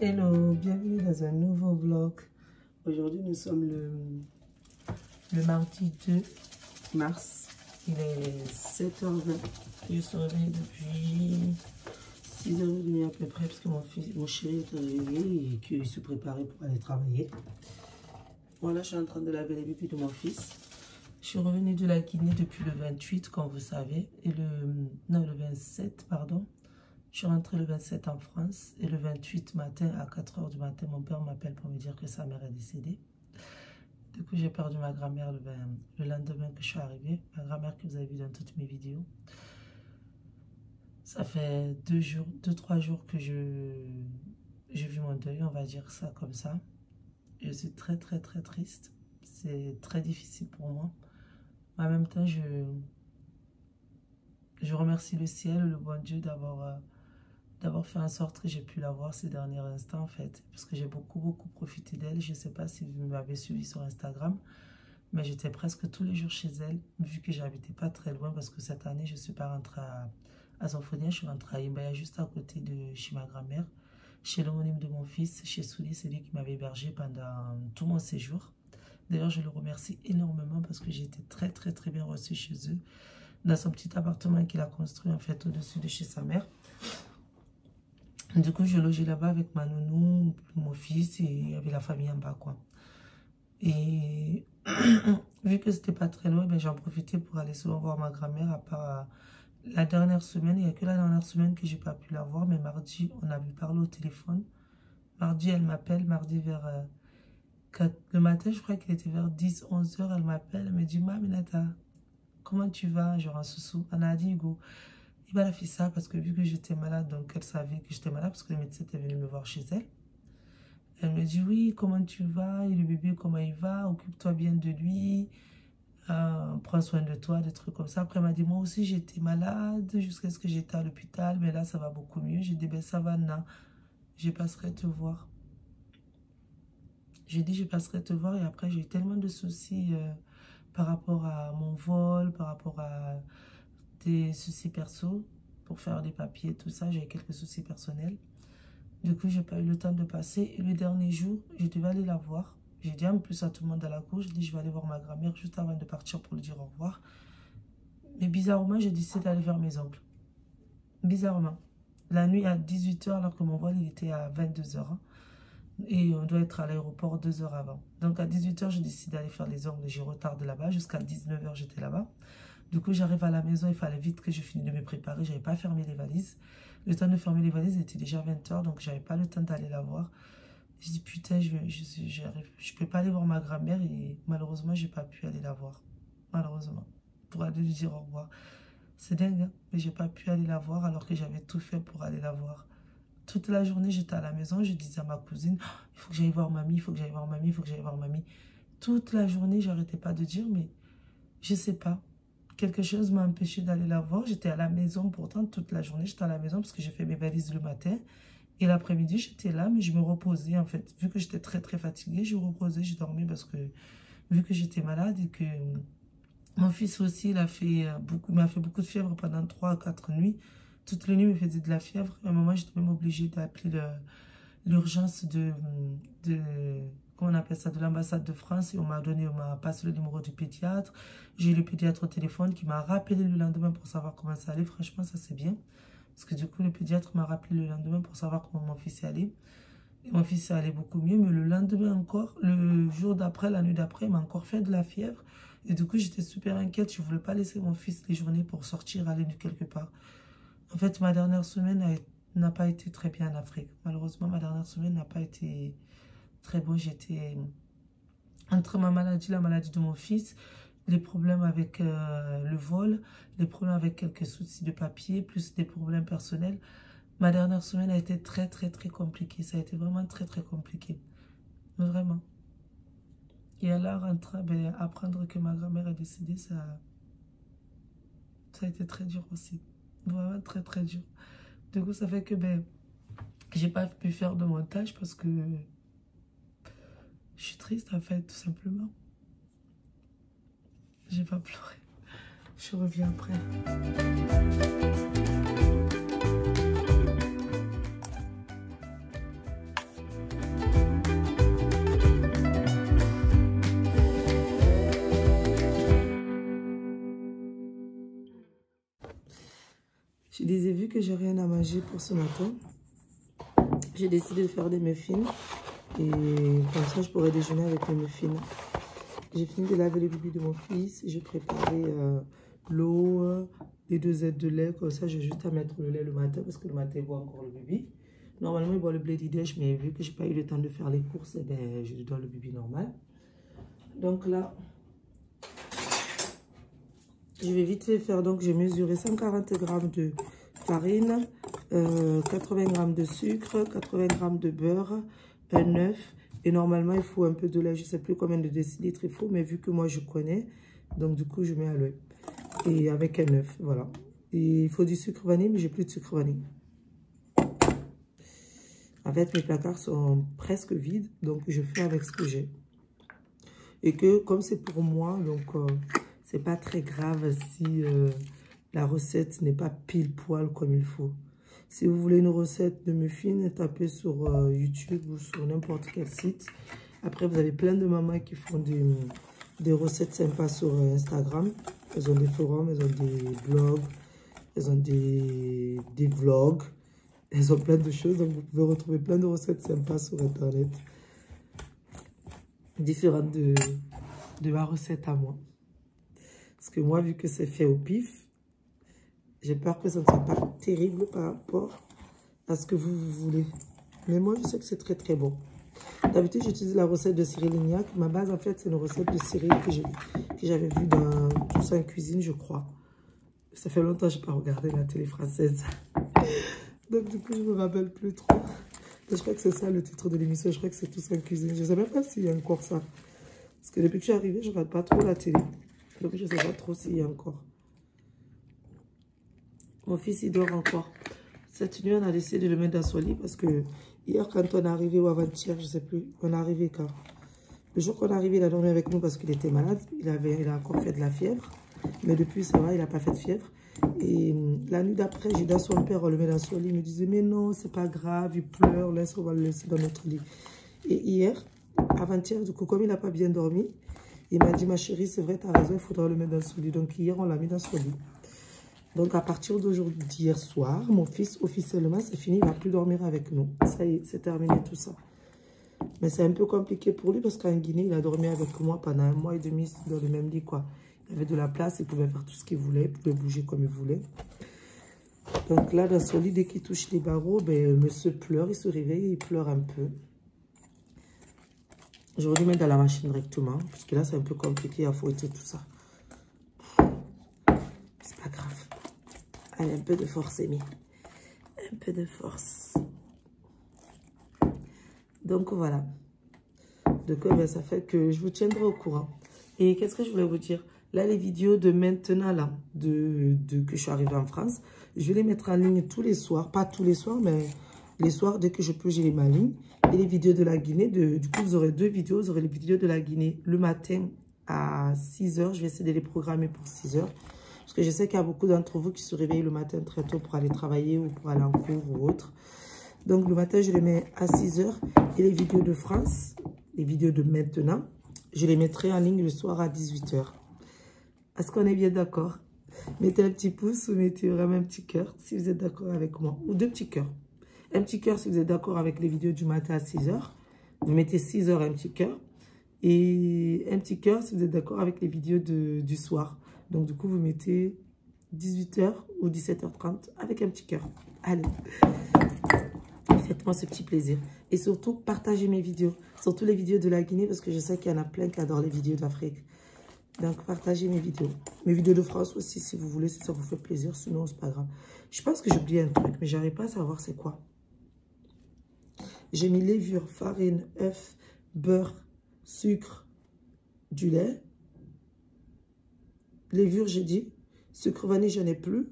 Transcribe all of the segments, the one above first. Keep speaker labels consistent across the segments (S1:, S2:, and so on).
S1: Hello, bienvenue dans un nouveau vlog. Aujourd'hui nous sommes le mardi 2 mars. Il est 7h20. Je suis réveillée depuis 6h30 à peu près parce que mon chéri est réveillé et qu'il se préparait pour aller travailler. Voilà, je suis en train de laver les pupilles de mon fils. Je suis revenue de la Guinée depuis le 28, comme vous savez, et le 27, pardon. Je suis rentrée le 27 en France et le 28 matin, à 4h du matin, mon père m'appelle pour me dire que sa mère est décédée. Du coup, j'ai perdu ma grand-mère le lendemain que je suis arrivée. Ma grand-mère que vous avez vue dans toutes mes vidéos. Ça fait 2-3 jours que j'ai vu mon deuil, on va dire ça comme ça. Je suis très triste. C'est très difficile pour moi. En même temps, je remercie le ciel, le bon Dieu d'avoir fait en sorte que j'ai pu la voir ces derniers instants en fait, parce que j'ai beaucoup profité d'elle. Je ne sais pas si vous m'avez suivi sur Instagram, mais j'étais presque tous les jours chez elle, vu que j'habitais pas très loin, parce que cette année je suis pas rentrée à Zonfonia, je suis rentrée à Imbaya, juste à côté de chez ma grand-mère, chez l'homonyme de mon fils, chez Souli. C'est lui qui m'avait hébergé pendant tout mon séjour. D'ailleurs, je le remercie énormément parce que j'ai été très bien reçue chez eux, dans son petit appartement qu'il a construit en fait au-dessus de chez sa mère. Du coup, je logeais là-bas avec ma nounou, mon fils et il y avait la famille en bas, quoi. Et vu que c'était pas très loin, ben, j'en profitais pour aller souvent voir ma grand-mère, à part la dernière semaine. Il n'y a que la dernière semaine que j'ai pas pu la voir, mais mardi, on avait parlé au téléphone. Mardi, elle m'appelle, mardi vers le matin, je crois qu'il était vers 10-11 heures, elle m'appelle, elle me dit « Maminata, comment tu vas ?» Genre en sous-sous, on a dit « Hugo. » Elle a fait ça parce que vu que j'étais malade, donc elle savait que j'étais malade parce que le médecin était venu me voir chez elle. Elle me dit oui, comment tu vas? Et le bébé, comment il va? Occupe-toi bien de lui. Prends soin de toi, des trucs comme ça. Après, elle m'a dit moi aussi j'étais malade jusqu'à ce que j'étais à l'hôpital, mais là ça va beaucoup mieux. J'ai dit ben ça va, non. Je passerai te voir. J'ai dit je passerai te voir et après j'ai eu tellement de soucis par rapport à mon vol, par rapport à des soucis perso pour faire des papiers, tout ça. J'ai quelques soucis personnels. Du coup, j'ai pas eu le temps de passer. Et le dernier jour, je devais aller la voir. J'ai dit en plus à tout le monde dans la cour, j'ai dit je vais aller voir ma grand-mère juste avant de partir pour lui dire au revoir. Mais bizarrement, j'ai décidé d'aller vers mes oncles. Bizarrement. La nuit à 18 h, alors que mon vol il était à 22 h. Hein, et on doit être à l'aéroport 2 heures avant. Donc à 18 h, j'ai décidé d'aller faire les ongles. J'ai retardé là-bas. Jusqu'à 19 h, j'étais là-bas. Du coup, j'arrive à la maison, il fallait vite que je finisse de me préparer. Je n'avais pas fermé les valises. Le temps de fermer les valises, il était déjà 20 h, donc je n'avais pas le temps d'aller la voir. Je dis, putain, je ne peux pas aller voir ma grand-mère et malheureusement, je n'ai pas pu aller la voir. Malheureusement. Pour aller lui dire au revoir. C'est dingue, hein? Mais je n'ai pas pu aller la voir alors que j'avais tout fait pour aller la voir. Toute la journée, j'étais à la maison, je disais à ma cousine, il faut que j'aille voir mamie, il faut que j'aille voir mamie, il faut que j'aille voir mamie. Toute la journée, j'arrêtais pas de dire, mais je ne sais pas. Quelque chose m'a empêché d'aller la voir. J'étais à la maison pourtant toute la journée. J'étais à la maison parce que j'ai fait mes valises le matin. Et l'après-midi, j'étais là, mais je me reposais en fait. Vu que j'étais très fatiguée, je reposais, je dormais parce que vu que j'étais malade et que mon fils aussi, il m'a fait beaucoup de fièvre pendant 3 à 4 nuits. Toutes les nuits, il me faisait de la fièvre. À un moment, j'étais même obligée d'appeler l'urgence comment on appelle ça, de l'ambassade de France, et on m'a passé le numéro du pédiatre. J'ai eu le pédiatre au téléphone qui m'a rappelé le lendemain pour savoir comment ça allait. Franchement, ça c'est bien. Parce que du coup, le pédiatre m'a rappelé le lendemain pour savoir comment mon fils allait. Et mon fils allait beaucoup mieux, mais le lendemain encore, le jour d'après, la nuit d'après, il m'a encore fait de la fièvre. Et du coup, j'étais super inquiète. Je ne voulais pas laisser mon fils les journées pour sortir, aller de quelque part. En fait, ma dernière semaine n'a pas été très bien en Afrique. Malheureusement, ma dernière semaine n'a pas été très bon. J'étais entre ma maladie, la maladie de mon fils, les problèmes avec le vol, les problèmes avec quelques soucis de papier, plus des problèmes personnels. Ma dernière semaine a été très compliquée. Ça a été vraiment très compliqué. Vraiment. Et alors, apprendre que ma grand-mère est décédée, ça a été très dur aussi. Vraiment très dur. Du coup, ça fait que j'ai pas pu faire de montage parce que je suis triste en fait, tout simplement. J'ai pas pleuré. Je reviens après. Je les ai vus que j'ai rien à manger pour ce matin. J'ai décidé de faire des muffins. Et comme ça, je pourrais déjeuner avec les muffins. J'ai fini de laver le bibi de mon fils. J'ai préparé l'eau, les 2 aides de lait. Comme ça, j'ai juste à mettre le lait le matin parce que le matin, il boit encore le bibi. Normalement, il boit le Bloody Dash, mais vu que je n'ai pas eu le temps de faire les courses, eh ben, je lui donne le bibi normal. Donc là, je vais vite fait faire. Donc, j'ai mesuré 140 g de farine, 80 g de sucre, 80 g de beurre, un œuf. Et normalement, il faut un peu de lait. Je ne sais plus combien de décilitres il faut, mais vu que moi, je connais, donc du coup, je mets à l'œuf. Et avec un œuf, voilà. Et il faut du sucre vanille, mais j'ai plus de sucre vanille. En fait, mes placards sont presque vides, donc je fais avec ce que j'ai. Et que, comme c'est pour moi, donc c'est pas très grave si la recette n'est pas pile poil comme il faut. Si vous voulez une recette de muffins, tapez sur YouTube ou sur n'importe quel site. Après, vous avez plein de mamans qui font des recettes sympas sur Instagram. Elles ont des forums, elles ont des blogs, elles ont des vlogs. Elles ont plein de choses, donc vous pouvez retrouver plein de recettes sympas sur Internet. Différentes de ma recette à moi. Parce que moi, vu que c'est fait au pif, j'ai peur que ça ne soit pas terrible par rapport à ce que vous voulez. Mais moi, je sais que c'est très très bon. D'habitude, j'utilise la recette de Cyril Lignac. Ma base, en fait, c'est une recette de Cyril que j'avais vue dans Tous en cuisine, je crois. Ça fait longtemps que je n'ai pas regardé la télé française. Donc, du coup, je ne me rappelle plus trop. Je crois que c'est ça le titre de l'émission. Je crois que c'est Tous en cuisine. Je ne sais même pas s'il y a encore ça. Parce que depuis que je suis arrivée, je ne regarde pas trop la télé. Donc, je ne sais pas trop s'il y a encore. Mon fils, il dort encore. Cette nuit, on a décidé de le mettre dans son lit parce que hier, quand on est arrivé, ou avant-hier, je ne sais plus, on est arrivé quand. Le jour qu'on est arrivé, il a dormi avec nous parce qu'il était malade. Il a encore fait de la fièvre. Mais depuis, ça va, il n'a pas fait de fièvre. Et la nuit d'après, j'ai dit à son père, on le met dans son lit. Il me disait, mais non, c'est pas grave, il pleure, laisse, on va le laisser dans notre lit. Et hier, avant-hier, du coup, comme il n'a pas bien dormi, il m'a dit, ma chérie, c'est vrai, tu as raison, il faudra le mettre dans son lit. Donc hier, on l'a mis dans son lit. Donc à partir d'aujourd'hui, hier soir, mon fils, officiellement, c'est fini, il ne va plus dormir avec nous. Ça y est, c'est terminé tout ça. Mais c'est un peu compliqué pour lui parce qu'en Guinée, il a dormi avec moi pendant 1 mois et demi dans le même lit, quoi. Il avait de la place, il pouvait faire tout ce qu'il voulait, il pouvait bouger comme il voulait. Donc là, dans son lit, dès qu'il touche les barreaux, ben, monsieur pleure, il se réveille, il pleure un peu. Je vais le mettre dans la machine directement, parce que là, c'est un peu compliqué à fouetter tout ça. C'est pas grave. Allez, un peu de force, Amy. Un peu de force. Donc voilà. Donc ben, ça fait que je vous tiendrai au courant. Et qu'est-ce que je voulais vous dire? Là, les vidéos de maintenant, là, que je suis arrivée en France, je vais les mettre en ligne tous les soirs. Pas tous les soirs, mais les soirs, dès que je peux, j'ai les mets en ligne. Et les vidéos de la Guinée, du coup, vous aurez 2 vidéos. Vous aurez les vidéos de la Guinée le matin à 6 h. Je vais essayer de les programmer pour 6 h. Parce que je sais qu'il y a beaucoup d'entre vous qui se réveillent le matin très tôt pour aller travailler ou pour aller en cours ou autre. Donc, le matin, je les mets à 6 h. Et les vidéos de France, les vidéos de maintenant, je les mettrai en ligne le soir à 18 h. Est-ce qu'on est bien d'accord? Mettez un petit pouce ou mettez vraiment un petit cœur si vous êtes d'accord avec moi. Ou 2 petits cœurs. Un petit cœur si vous êtes d'accord avec les vidéos du matin à 6 h. Vous mettez 6 h un petit cœur. Et un petit cœur si vous êtes d'accord avec les vidéos du soir. Donc du coup, vous mettez 18 h ou 17 h 30 avec un petit cœur. Allez. Faites-moi ce petit plaisir. Et surtout, partagez mes vidéos. Surtout les vidéos de la Guinée parce que je sais qu'il y en a plein qui adorent les vidéos d'Afrique. Donc, partagez mes vidéos. Mes vidéos de France aussi, si vous voulez, si ça vous fait plaisir. Sinon, c'est pas grave. Je pense que j'ai oublié un truc, mais j'arrive pas à savoir c'est quoi. J'ai mis levure, farine, œuf, beurre, sucre, du lait. Levure, j'ai dit. Sucre vanille, je n'ai plus.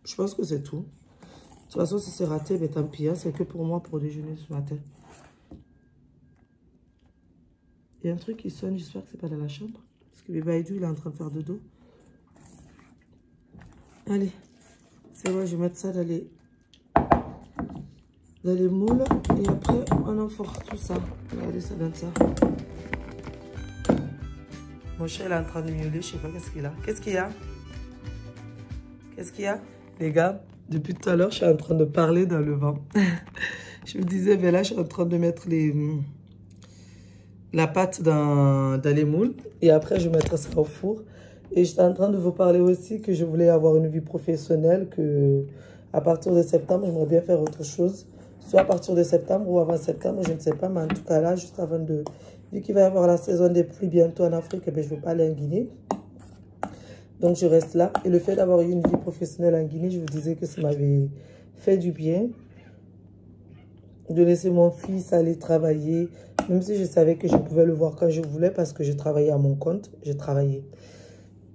S1: Je pense que c'est tout. De toute façon, si c'est raté, ben, tant pis. Hein, c'est que pour moi, pour déjeuner ce matin. Il y a un truc qui sonne, j'espère que c'est pas dans la chambre. Parce que bébé Aïdou, il est en train de faire dodo. Allez, c'est bon, je vais mettre ça dans les moules. Et après, on enfourne tout ça. Regardez, ça donne ça. Mon chat, il est en train de miauler, je sais pas qu'est-ce qu'il a. Qu'est-ce qu'il y a? Qu'est-ce qu'il y a? Les gars, depuis tout à l'heure, je suis en train de parler dans le vent. Je me disais, ben là, je suis en train de mettre la pâte dans les moules. Et après, je mettrai ça au four. Et j'étais en train de vous parler aussi que je voulais avoir une vie professionnelle, que à partir de septembre, j'aimerais bien faire autre chose. Soit à partir de septembre ou avant septembre, je ne sais pas. Mais en tout cas, là, juste avant de... Vu qu'il va y avoir la saison des pluies bientôt en Afrique, eh bien, je ne vais pas aller en Guinée. Donc, je reste là. Et le fait d'avoir eu une vie professionnelle en Guinée, je vous disais que ça m'avait fait du bien. De laisser mon fils aller travailler. Même si je savais que je pouvais le voir quand je voulais parce que je travaillais à mon compte. Je travaillais.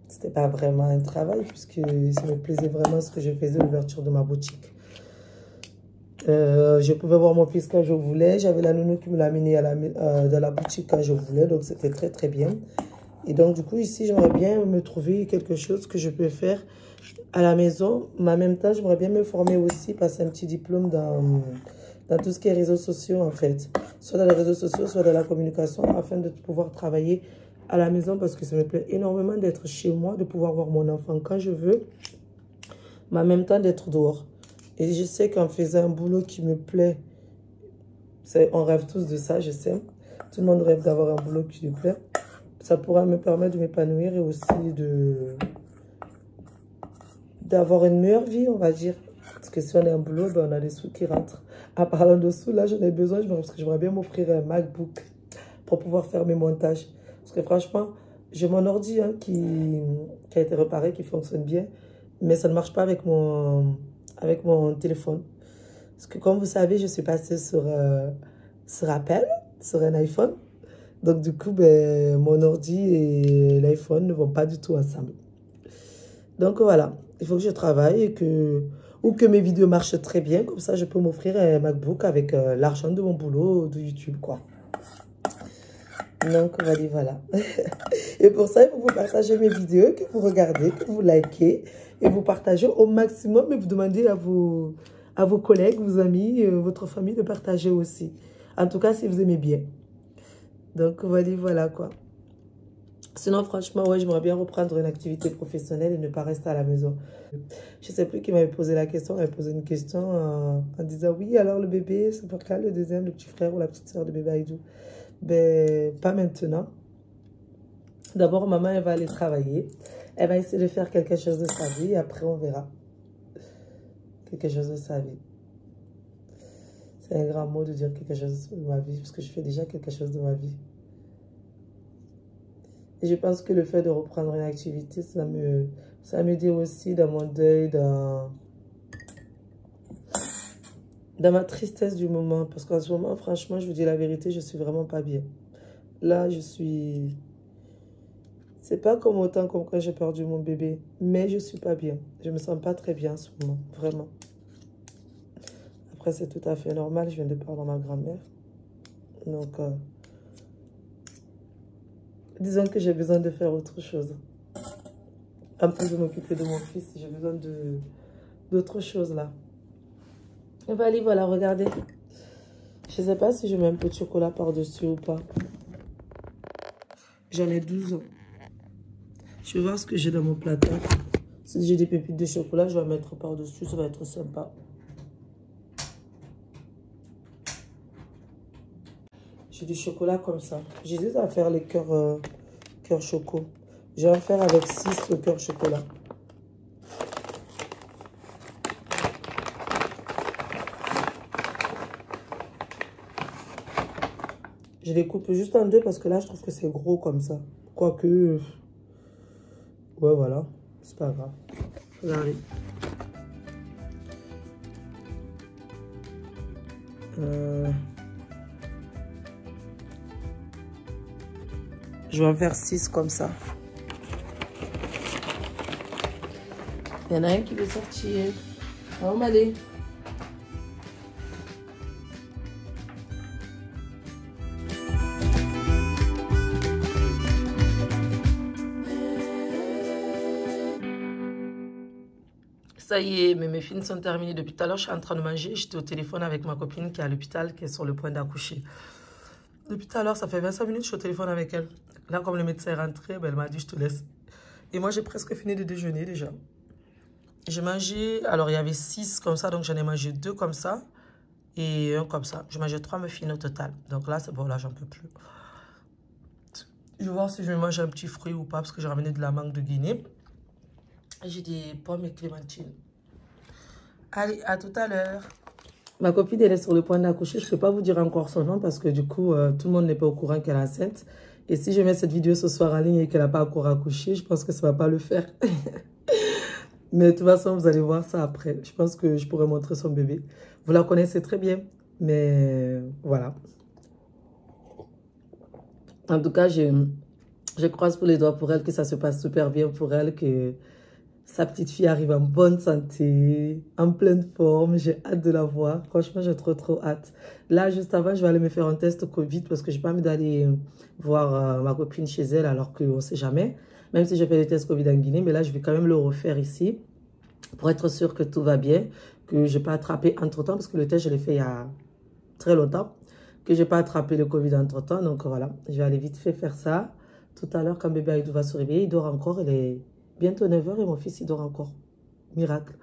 S1: C'était pas vraiment un travail puisque ça me plaisait vraiment ce que je faisais, l'ouverture de ma boutique. Je pouvais voir mon fils quand je voulais. J'avais la nounou qui me l'amenait dans la boutique quand je voulais. Donc, c'était très, très bien. Et donc, du coup, ici, j'aimerais bien me trouver quelque chose que je peux faire à la maison. Mais en même temps, j'aimerais bien me former aussi, passer un petit diplôme dans tout ce qui est réseaux sociaux, en fait. Soit dans les réseaux sociaux, soit dans la communication, afin de pouvoir travailler à la maison. Parce que ça me plaît énormément d'être chez moi, de pouvoir voir mon enfant quand je veux. Mais en même temps, d'être dehors. Et je sais qu'en faisant un boulot qui me plaît, on rêve tous de ça, je sais. Tout le monde rêve d'avoir un boulot qui lui plaît. Ça pourra me permettre de m'épanouir et aussi d'avoir une meilleure vie, on va dire. Parce que si on a un boulot, ben on a des sous qui rentrent. En parlant de sous, là, j'en ai besoin parce que j'aimerais bien m'offrir un MacBook pour pouvoir faire mes montages. Parce que franchement, j'ai mon ordi hein, qui a été réparé, qui fonctionne bien. Mais ça ne marche pas avec mon téléphone. Parce que comme vous savez, je suis passée sur Apple, sur un iPhone. Donc du coup, ben, mon ordi et l'iPhone ne vont pas du tout ensemble. Donc voilà, il faut que je travaille ou que mes vidéos marchent très bien. Comme ça, je peux m'offrir un MacBook avec l'argent de mon boulot de YouTube, quoi. Donc voilà. Et pour ça, il faut que vous partagez mes vidéos, que vous regardez, que vous likez et vous partagez au maximum et vous demandez à vos collègues, vos amis, votre famille de partager aussi. En tout cas, si vous aimez bien. Donc, voilà quoi. Sinon, franchement, ouais, j'aimerais bien reprendre une activité professionnelle et ne pas rester à la maison. Je ne sais plus qui m'avait posé la question. Elle m'avait posé une question en disant, oui, alors le bébé, c'est pour quand le deuxième, le petit frère ou la petite soeur de bébé Aïdou? Ben, pas maintenant. D'abord, maman, elle va aller travailler. Elle va essayer de faire quelque chose de sa vie et après, on verra. Quelque chose de sa vie. C'est un grand mot de dire quelque chose de ma vie parce que je fais déjà quelque chose de ma vie. Et je pense que le fait de reprendre une activité, ça m'aide aussi dans mon deuil, dans ma tristesse du moment. Parce qu'en ce moment, franchement, je vous dis la vérité, je suis vraiment pas bien. Là, je suis... C'est pas comme autant comme quand j'ai perdu mon bébé. Mais je suis pas bien. Je me sens pas très bien en ce moment. Vraiment. Après, c'est tout à fait normal. Je viens de perdre ma grand-mère. Donc... disons que j'ai besoin de faire autre chose. En plus de m'occuper de mon fils, j'ai besoin d'autre chose là. Et ben allez, voilà, regardez. Je ne sais pas si je mets un peu de chocolat par-dessus ou pas. J'en ai 12 ans. Je vais voir ce que j'ai dans mon plateau. Si j'ai des pépites de chocolat, je vais mettre par-dessus. Ça va être sympa. J'ai du chocolat comme ça. J'hésite à faire les cœurs choco. Je vais en faire avec 6 cœurs chocolat. Je les coupe juste en deux parce que là, je trouve que c'est gros comme ça. Quoique... ouais, voilà. C'est pas grave. Regardez. Je vais en faire 6 comme ça. Il y en a un qui veut sortir. On va aller. Ça y est, mes films sont terminés depuis tout à l'heure. Je suis en train de manger. J'étais au téléphone avec ma copine qui est à l'hôpital, qui est sur le point d'accoucher. Depuis tout à l'heure, ça fait 25 minutes que je suis au téléphone avec elle. Là, comme le médecin est rentré, ben, elle m'a dit, je te laisse. Et moi, j'ai presque fini de déjeuner déjà. J'ai mangé, alors il y avait 6 comme ça, donc j'en ai mangé 2 comme ça et un comme ça. Je mangeais 3 muffins au total. Donc là, c'est bon, là, j'en peux plus. Je vais voir si je vais manger un petit fruit ou pas, parce que j'ai ramené de la mangue de Guinée. Et j'ai des pommes et clémentines. Allez, à tout à l'heure. Ma copine, elle est sur le point d'accoucher. Je ne peux pas vous dire encore son nom, parce que du coup, tout le monde n'est pas au courant qu'elle est enceinte. Et si je mets cette vidéo ce soir en ligne et qu'elle n'a pas encore accouché, je pense que ça ne va pas le faire. Mais de toute façon, vous allez voir ça après. Je pense que je pourrais montrer son bébé. Vous la connaissez très bien. Mais voilà. En tout cas, je croise pour les doigts pour elle que ça se passe super bien pour elle. Que sa petite fille arrive en bonne santé, en pleine forme. J'ai hâte de la voir. Franchement, j'ai trop hâte. Là, juste avant, je vais aller me faire un test Covid parce que j'ai pas envie d'aller voir ma copine chez elle alors qu'on ne sait jamais. Même si j'ai fait le test Covid en Guinée, mais là, je vais quand même le refaire ici pour être sûr que tout va bien, que je n'ai pas attrapé entre-temps, parce que le test, je l'ai fait il y a très longtemps, que je n'ai pas attrapé le Covid entre-temps. Donc voilà, je vais aller vite fait faire ça. Tout à l'heure, quand bébé Aïdou va se réveiller, il dort encore, il est bientôt 9 h et mon fils, il dort encore. Miracle.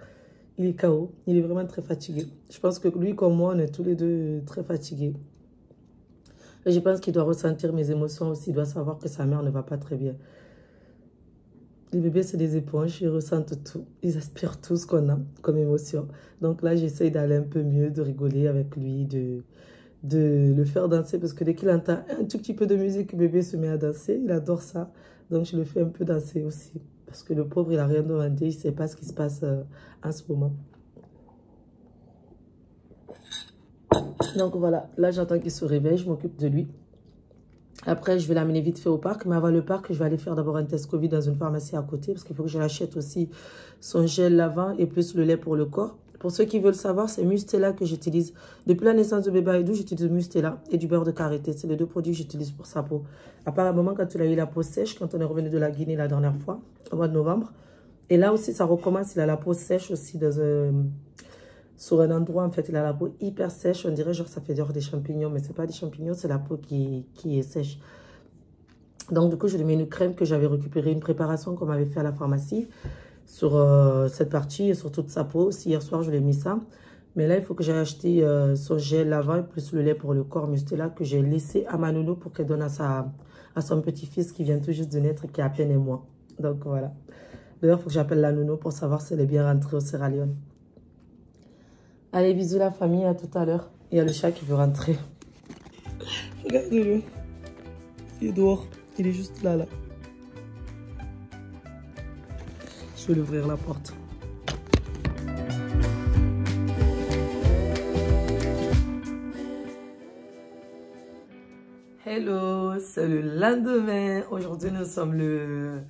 S1: Il est KO, il est vraiment très fatigué. Je pense que lui comme moi, on est tous les deux très fatigués. Et je pense qu'il doit ressentir mes émotions aussi, il doit savoir que sa mère ne va pas très bien. Les bébés, c'est des éponges, ils ressentent tout. Ils aspirent tout ce qu'on a comme émotion. Donc là, j'essaye d'aller un peu mieux, de rigoler avec lui, de le faire danser. Parce que dès qu'il entend un tout petit peu de musique, le bébé se met à danser. Il adore ça. Donc je le fais un peu danser aussi. Parce que le pauvre, il n'a rien demandé. Il ne sait pas ce qui se passe en ce moment. Donc voilà, là j'attends qu'il se réveille, je m'occupe de lui. Après, je vais l'amener vite fait au parc. Mais avant le parc, je vais aller faire d'abord un test Covid dans une pharmacie à côté. Parce qu'il faut que je l'achète aussi son gel lavant et plus le lait pour le corps. Pour ceux qui veulent savoir, c'est Mustela que j'utilise. Depuis la naissance de bébé Aïdou, j'utilise Mustela et du beurre de karité. C'est les 2 produits que j'utilise pour sa peau. Apparemment, quand il a eu la peau sèche, quand on est revenu de la Guinée la dernière fois, au mois de novembre. Et là aussi, ça recommence. Il a la peau sèche aussi sur un endroit, en fait, il a la peau hyper sèche. On dirait genre ça fait genre des champignons, mais c'est pas des champignons, c'est la peau qui est sèche. Donc du coup, je lui mets une crème que j'avais récupérée, une préparation qu'on m'avait fait à la pharmacie sur cette partie et sur toute sa peau. Aussi, hier soir, je lui ai mis ça. Mais là, il faut que j'aille acheter son gel lavant plus le lait pour le corps Mustela que j'ai laissé à ma nounou pour qu'elle donne à son petit-fils qui vient tout juste de naître, qui a à peine un mois. Donc voilà. D'ailleurs, il faut que j'appelle la nounou pour savoir si elle est bien rentrée au Sierra Leone. Allez, bisous la famille, à tout à l'heure. Il y a le chat qui veut rentrer. Regardez-le. Il est dehors. Il est juste là. Je vais lui ouvrir la porte. Hello, c'est le lendemain. Aujourd'hui, nous sommes le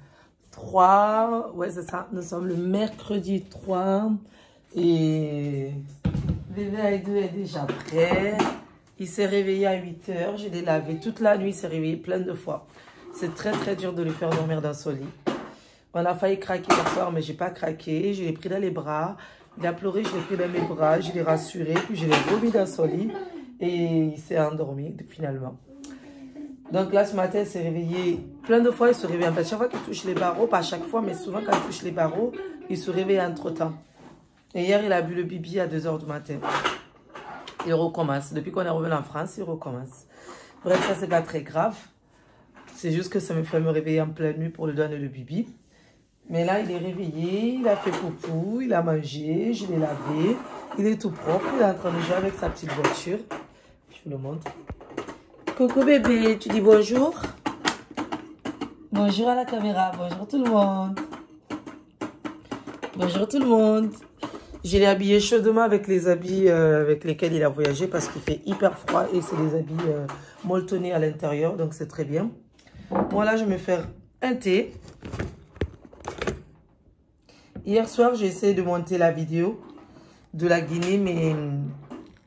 S1: 3. Ouais, c'est ça. Nous sommes le mercredi 3. Et bébé Aïdou est déjà prêt. Il s'est réveillé à 8 h. Je l'ai lavé toute la nuit. Il s'est réveillé plein de fois. C'est très dur de le faire dormir dans son lit. On a failli craquer hier soir, mais j'ai pas craqué. Je l'ai pris dans les bras. Il a pleuré, je l'ai pris dans mes bras. Je l'ai rassuré, puis je l'ai remis dans son lit. Et il s'est endormi finalement. Donc là, ce matin, il s'est réveillé plein de fois. Il se réveille en fait. Chaque fois qu'il touche les barreaux, pas à chaque fois, mais souvent quand il touche les barreaux, il se réveille entre-temps. Et hier, il a bu le bibi à 2 h du matin. Il recommence. Depuis qu'on est revenu en France, il recommence. Bref, ça, c'est pas très grave. C'est juste que ça me fait me réveiller en pleine nuit pour lui donner le bibi. Mais là, il est réveillé, il a fait poupou, il a mangé, je l'ai lavé. Il est tout propre, il est en train de jouer avec sa petite voiture. Je vous le montre. Coucou bébé, tu dis bonjour? Bonjour à la caméra, bonjour tout le monde. Bonjour tout le monde. Je l'ai habillé chaudement avec les habits avec lesquels il a voyagé parce qu'il fait hyper froid et c'est des habits molletonnés à l'intérieur, donc c'est très bien. Moi là, je vais me faire un thé. Hier soir, j'ai essayé de monter la vidéo de la Guinée, mais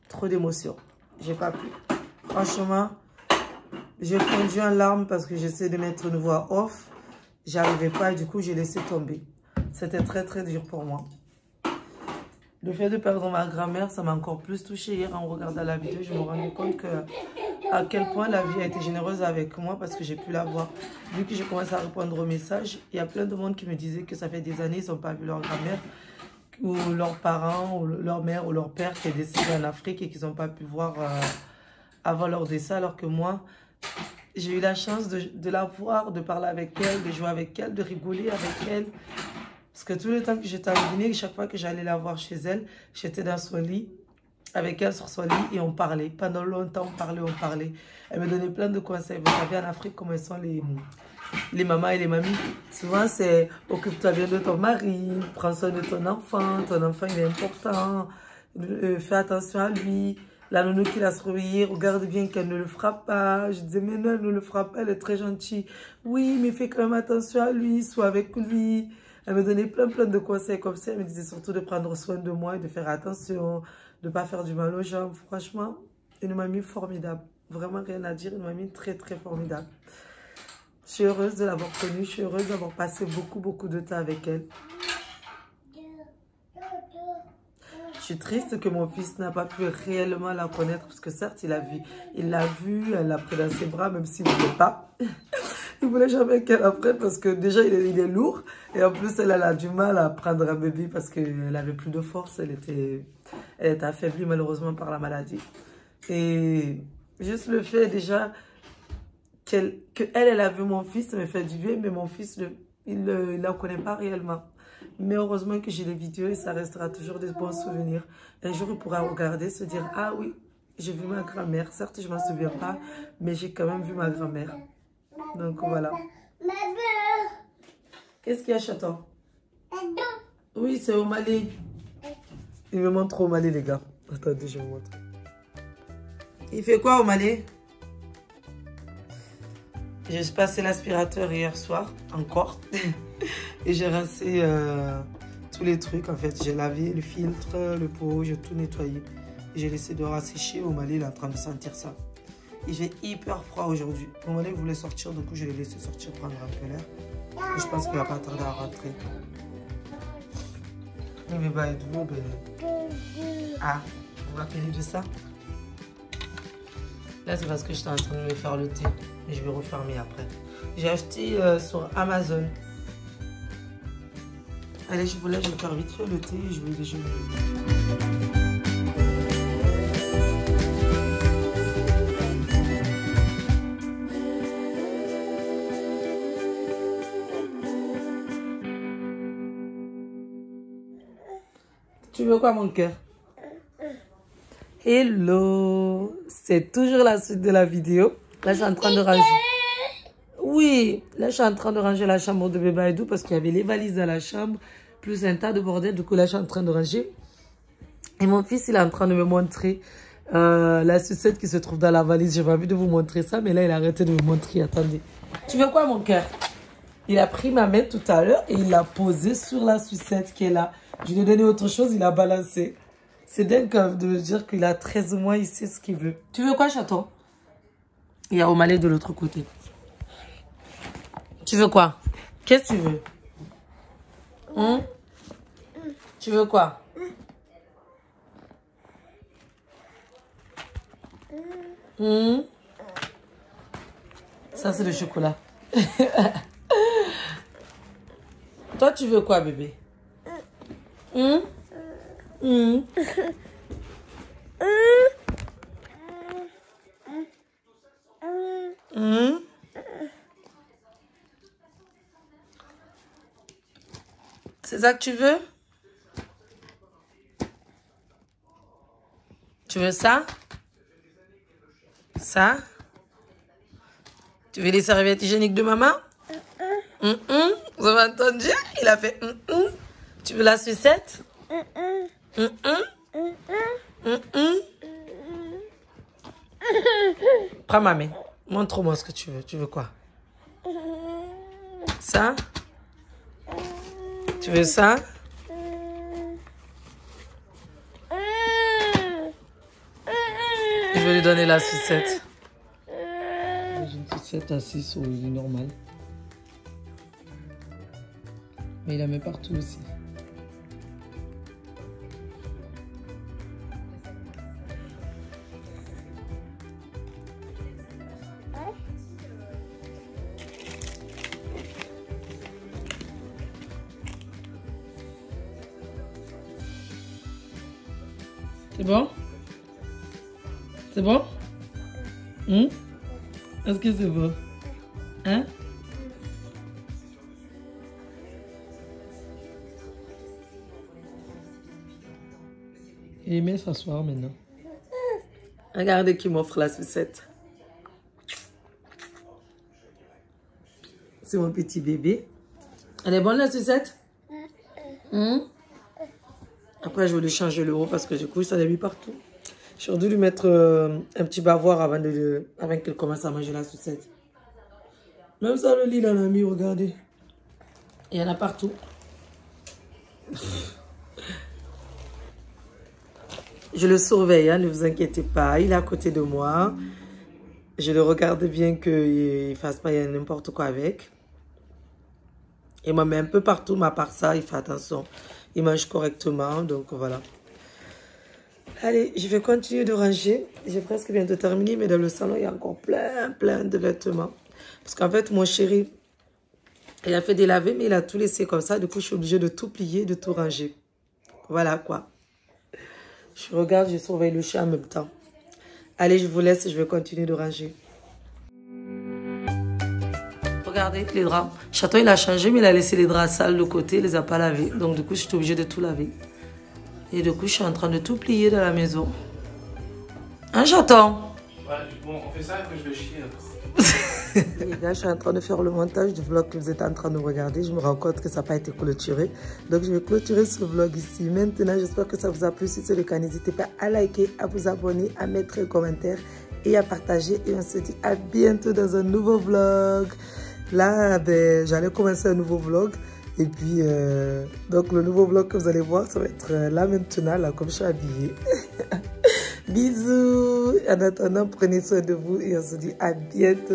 S1: trop d'émotions. J'ai pas pu. Franchement, j'ai fondu en larmes parce que j'essaie de mettre une voix off. J'arrivais pas et du coup, j'ai laissé tomber. C'était très dur pour moi. Le fait de perdre ma grand-mère, ça m'a encore plus touchée hier en regardant la vidéo. Je me rendais compte à quel point la vie a été généreuse avec moi parce que j'ai pu la voir. Vu que j'ai commencé à répondre aux messages, il y a plein de monde qui me disait que ça fait des années qu'ils n'ont pas vu leur grand-mère. ou leurs parents, ou leur mère ou leur père qui est décédé en Afrique et qu'ils n'ont pas pu voir avant leur décès, alors que moi, j'ai eu la chance de la voir, de parler avec elle, de jouer avec elle, de rigoler avec elle. Parce que tout le temps que j'étais en Guinée, chaque fois que j'allais la voir chez elle, j'étais dans son lit, avec elle sur son lit, et on parlait. Pendant longtemps, on parlait. Elle me donnait plein de conseils. Vous savez, en Afrique, comment sont les mamans et les mamies. Souvent, c'est occupe-toi bien de ton mari, prends soin de ton enfant il est important, fais attention à lui. La nounou qui l'a surveillé, regarde bien qu'elle ne le frappe pas. Je disais, mais non, elle ne le frappe pas, elle est très gentille. Oui, mais fais quand même attention à lui, sois avec lui. Elle me donnait plein de conseils comme ça. Elle me disait surtout de prendre soin de moi et de faire attention, de ne pas faire du mal aux gens. Franchement, une mamie formidable. Vraiment rien à dire, une mamie très formidable. Je suis heureuse de l'avoir connue, je suis heureuse d'avoir passé beaucoup de temps avec elle. Je suis triste que mon fils n'a pas pu réellement la connaître, parce que certes, il l'a vue, elle l'a pris dans ses bras, même s'il ne voulait pas. Il ne voulait jamais qu'elle apprenne, parce que déjà, il est lourd. Et en plus, elle a du mal à prendre un bébé, parce qu'elle avait plus de force. Elle était affaiblie, malheureusement, par la maladie. Et juste le fait, déjà, elle a vu mon fils, ça me fait du bien, mais mon fils, il ne la connaît pas réellement. Mais heureusement que j'ai les vidéos et ça restera toujours des bons souvenirs. Un jour, il pourra regarder, se dire, ah oui, j'ai vu ma grand-mère. Certes, je ne m'en souviens pas, mais j'ai quand même vu ma grand-mère. Donc voilà. Qu'est-ce qu'il y a, chaton? Oui, c'est Omalé. Il me montre Omalé, les gars. Attendez, je vous montre. Il fait quoi, Omalé? J'ai passé l'aspirateur hier soir, encore. Et j'ai rincé tous les trucs, en fait. J'ai lavé le filtre, le pot, j'ai tout nettoyé. J'ai laissé dehors à sécher. Omalé, il est en train de sentir ça. Il fait hyper froid aujourd'hui. Omalé voulait sortir, du coup, je l'ai laissé sortir, prendre un peu l'air. Et je pense qu'il va pas tarder à rentrer. Mais bah, ah, on va payer de ça. Là, c'est parce que j'étais en train de me faire le thé. Et je vais refermer après. J'ai acheté sur Amazon. Allez, je vais faire vite fait le thé et je vais déjeuner. Tu veux quoi, mon cœur? Hello! C'est toujours la suite de la vidéo. Là, je suis en train de ranger. Oui, là, je suis en train de ranger la chambre de bébé Aïdou parce qu'il y avait les valises dans la chambre, plus un tas de bordel. Du coup, là, je suis en train de ranger. Et mon fils, il est en train de me montrer la sucette qui se trouve dans la valise. J'avais envie de vous montrer ça, mais là, il a arrêté de me montrer. Attendez. Tu veux quoi, mon cœur? Il a pris ma main tout à l'heure et il l'a posée sur la sucette qui est là. Je lui ai donné autre chose, il a balancé. C'est dingue de me dire qu'il a 13 mois, il sait ce qu'il veut. Tu veux quoi, chaton? Il y a Omalé de l'autre côté. Tu veux quoi? Qu'est-ce que tu veux? Tu veux quoi? Ça, c'est le chocolat. Toi, tu veux quoi, bébé? C'est ça que tu veux? Tu veux ça? Ça? Tu veux les serviettes hygiéniques de maman? Vous avez entendu? Il a fait Tu veux la sucette? Prends ma main. Montre-moi ce que tu veux. Tu veux quoi? Ça? Tu veux ça? Je vais lui donner la sucette. J'ai une sucette assise sur le lit normal. Mais il la met partout aussi. C'est bon? C'est bon? Est-ce que c'est bon? Hein? Il aimait s'asseoir maintenant. Regardez qui m'offre la sucette. C'est mon petit bébé. Elle est bonne la sucette? Après, je vais lui changer le haut parce que du coup, ça l'a mis partout. J'ai dû lui mettre un petit bavoir avant qu'elle commence à manger la sucette. Même ça, le lit, il en a mis, regardez. Il y en a partout. Je le surveille, hein, ne vous inquiétez pas. Il est à côté de moi. Je le regarde bien qu'il ne fasse pas n'importe quoi avec. Il m'en met un peu partout, mais à part ça, il fait attention. Il mange correctement, donc voilà. Allez, je vais continuer de ranger. J'ai presque bientôt terminé, mais dans le salon, il y a encore plein de vêtements. Parce qu'en fait, mon chéri, il a fait des lavés, mais il a tout laissé comme ça. Du coup, je suis obligée de tout plier, de tout ranger. Voilà quoi. Je regarde, je surveille le chat en même temps. Allez, je vous laisse, je vais continuer de ranger. Regardez les draps. Chaton, il a changé, mais il a laissé les draps sales de côté, il les a pas lavés. Donc, du coup, je suis obligée de tout laver. Et du coup, je suis en train de tout plier dans la maison. Hein, Chaton?
S2: Ouais, bon, on fait ça, après je vais chier après.
S1: Les gars, je suis en train de faire le montage du vlog que vous êtes en train de regarder. Je me rends compte que ça n'a pas été clôturé. Donc, je vais clôturer ce vlog ici. Maintenant, j'espère que ça vous a plu. Si c'est le cas, n'hésitez pas à liker, à vous abonner, à mettre un commentaire et à partager. Et on se dit à bientôt dans un nouveau vlog. Là, ben, j'allais commencer un nouveau vlog. Et puis, donc le nouveau vlog que vous allez voir, ça va être là maintenant, là, comme je suis habillée. Bisous. En attendant, prenez soin de vous et on se dit à bientôt.